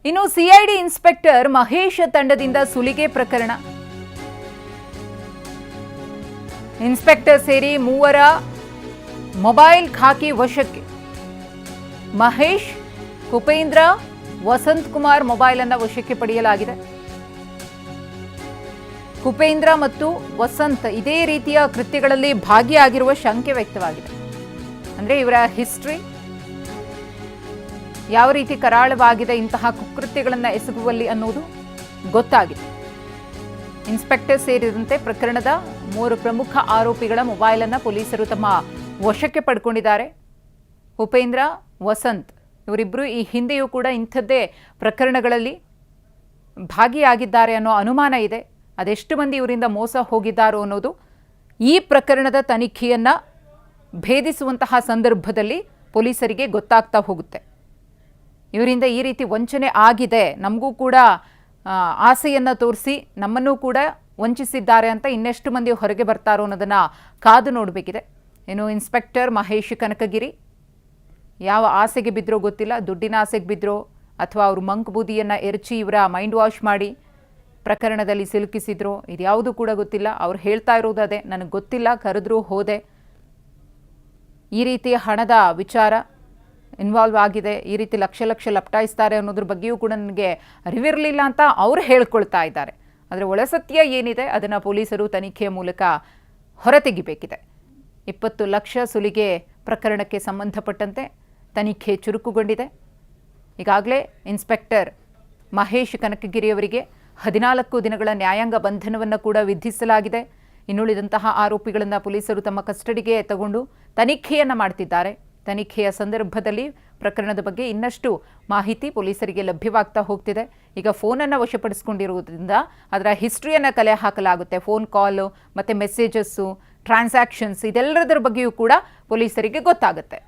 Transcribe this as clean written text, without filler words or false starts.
ಇನ್ನು CID inspector Mahesh ತಂಡದಿಂದ ಸುಲಿಗೆ ಪ್ರಕರಣ. ಇನ್ಸ್ಪೆಕ್ಟರ್ ಸೇರಿ ಮೂವರ ಮೊಬೈಲ್ ಖಾಕಿ ವಶಕ್ಕೆ. ಮಹೇಶ್, ಕುಪೇಂದ್ರ, ವಸಂತ್ ಕುಮಾರ್ ಮೊಬೈಲ್ ಅನ್ನು ವಶಕ್ಕೆ ಪಡೆಯಲಾಗಿದೆ. ಕುಪೇಂದ್ರ ಮತ್ತು ವಸಂತ್ ಇದೇ ರೀತಿಯ ಕೃತ್ಯಗಳಲ್ಲಿ ಭಾಗಿಯಾಗಿರುವ ಶಂಕೆ ವ್ಯಕ್ತವಾಗಿದೆ. ಅಂದ್ರೆ ಇವರ ಹಿಸ್ಟ್ರಿ ಯಾವ ರೀತಿ ಕರಾಳವಾಗಿದೆ ಇಂತಹ ಕುಕೃತ್ಯಗಳನ್ನು ಎಸಗುವಲ್ಲಿ ಅನ್ನೋದು ಗೊತ್ತಾಗಿದೆ. ಇನ್ಸ್ಪೆಕ್ಟರ್ ಸೇರಿದಂತೆ ಪ್ರಕರಣದ 3 ಪ್ರಮುಖ ಆರೋಪಿಗಳ ಮೊಬೈಲ್ ಅನ್ನು ಪೊಲೀಸರು ತಮ್ಮ ವಶಕ್ಕೆ ಪಡ್ಕೊಂಡಿದ್ದಾರೆ. ಕುಪೇಂದ್ರ, ವಸಂತ್ ಇವರಿಬ್ಬರು ಈ ಹಿಂದೆಯೂ ಕೂಡ ಇಂಥದ್ದೇ ಪ್ರಕರಣಗಳಲ್ಲಿ ಭಾಗಿಯಾಗಿದ್ದಾರೆ ಅನ್ನೋ ಅನುಮಾನ ಇದೆ. ಅದೆಷ್ಟು ಮಂದಿ ಇವರಿಂದ ಮೋಸ ಹೋಗಿದ್ದಾರೋ ಅನ್ನೋದು ಈ ಪ್ರಕರಣದ ತನಿಖೆಯನ್ನು ಭೇದಿಸುವಂತಹ ಸಂದರ್ಭದಲ್ಲಿ ಪೊಲೀಸರಿಗೆ ಗೊತ್ತಾಗ್ತಾ ಹೋಗುತ್ತೆ. ಇವರಿಂದ ಈ ರೀತಿ ವಂಚನೆ ಆಗಿದೆ, ನಮಗೂ ಕೂಡ ಆಸೆಯನ್ನು ತೋರಿಸಿ ನಮ್ಮನ್ನು ಕೂಡ ವಂಚಿಸಿದ್ದಾರೆ ಅಂತ ಇನ್ನೆಷ್ಟು ಮಂದಿ ಹೊರಗೆ ಬರ್ತಾರೋ ಅನ್ನೋದನ್ನು ಕಾದು ನೋಡಬೇಕಿದೆ. ಇನ್ನು ಇನ್ಸ್ಪೆಕ್ಟರ್ ಮಹೇಶ್ ಕನಕಗಿರಿ ಯಾವ ಆಸೆಗೆ ಬಿದ್ದರೋ ಗೊತ್ತಿಲ್ಲ, ದುಡ್ಡಿನ ಆಸೆಗೆ ಬಿದ್ದರೋ ಅಥವಾ ಅವರು ಮಂಕ್ ಬೂದಿಯನ್ನು ಎರಚಿ ಇವರ ಮೈಂಡ್ ವಾಶ್ ಮಾಡಿ ಪ್ರಕರಣದಲ್ಲಿ ಸಿಲುಕಿಸಿದ್ರು, ಇದ್ಯಾವುದು ಕೂಡ ಗೊತ್ತಿಲ್ಲ. ಅವ್ರು ಹೇಳ್ತಾ ಇರೋದು ಅದೇ, ನನಗೆ ಗೊತ್ತಿಲ್ಲ, ಕರೆದ್ರೂ ಹೋದೆ, ಈ ರೀತಿಯ ಹಣದ ವಿಚಾರ ಇನ್ವಾಲ್ವ್ ಆಗಿದೆ, ಈ ರೀತಿ ಲಕ್ಷ ಲಕ್ಷ ಲಪಟಾಯಿಸ್ತಾರೆ ಅನ್ನೋದ್ರ ಬಗ್ಗೆಯೂ ಕೂಡ ನನಗೆ ಅರಿವಿರಲಿಲ್ಲ ಅಂತ ಅವ್ರು ಹೇಳ್ಕೊಳ್ತಾ ಇದ್ದಾರೆ. ಆದರೆ ಒಳಸತ್ಯ ಏನಿದೆ ಅದನ್ನು ಪೊಲೀಸರು ತನಿಖೆಯ ಮೂಲಕ ಹೊರತೆಗಿಬೇಕಿದೆ. 20 ಲಕ್ಷ ಸುಲಿಗೆ ಪ್ರಕರಣಕ್ಕೆ ಸಂಬಂಧಪಟ್ಟಂತೆ ತನಿಖೆ ಚುರುಕುಗೊಂಡಿದೆ. ಈಗಾಗಲೇ ಇನ್ಸ್ಪೆಕ್ಟರ್ ಮಹೇಶ್ ಕನಕಗಿರಿಯವರಿಗೆ 14 ದಿನಗಳ ನ್ಯಾಯಾಂಗ ಬಂಧನವನ್ನು ಕೂಡ ವಿಧಿಸಲಾಗಿದೆ. ಇನ್ನುಳಿದಂತಹ ಆರೋಪಿಗಳನ್ನು ಪೊಲೀಸರು ತಮ್ಮ ಕಸ್ಟಡಿಗೆ ತಗೊಂಡು ತನಿಖೆಯನ್ನು ಮಾಡ್ತಿದ್ದಾರೆ. ತನಿಖೆಯ ಸಂದರ್ಭದಲ್ಲಿ ಪ್ರಕರಣದ ಬಗ್ಗೆ ಇನ್ನಷ್ಟು ಮಾಹಿತಿ ಪೊಲೀಸರಿಗೆ ಲಭ್ಯವಾಗ್ತಾ ಹೋಗ್ತಿದೆ. ಈಗ ಫೋನನ್ನು ವಶಪಡಿಸಿಕೊಂಡಿರುವುದರಿಂದ ಅದರ ಹಿಸ್ಟ್ರಿಯನ್ನು ಕಲೆ ಹಾಕಲಾಗುತ್ತೆ. ಫೋನ್ ಕಾಲು ಮತ್ತು ಮೆಸೇಜಸ್ಸು, ಟ್ರಾನ್ಸಾಕ್ಷನ್ಸ್ ಇದೆಲ್ಲದರ ಬಗ್ಗೆಯೂ ಕೂಡ ಪೊಲೀಸರಿಗೆ ಗೊತ್ತಾಗುತ್ತೆ.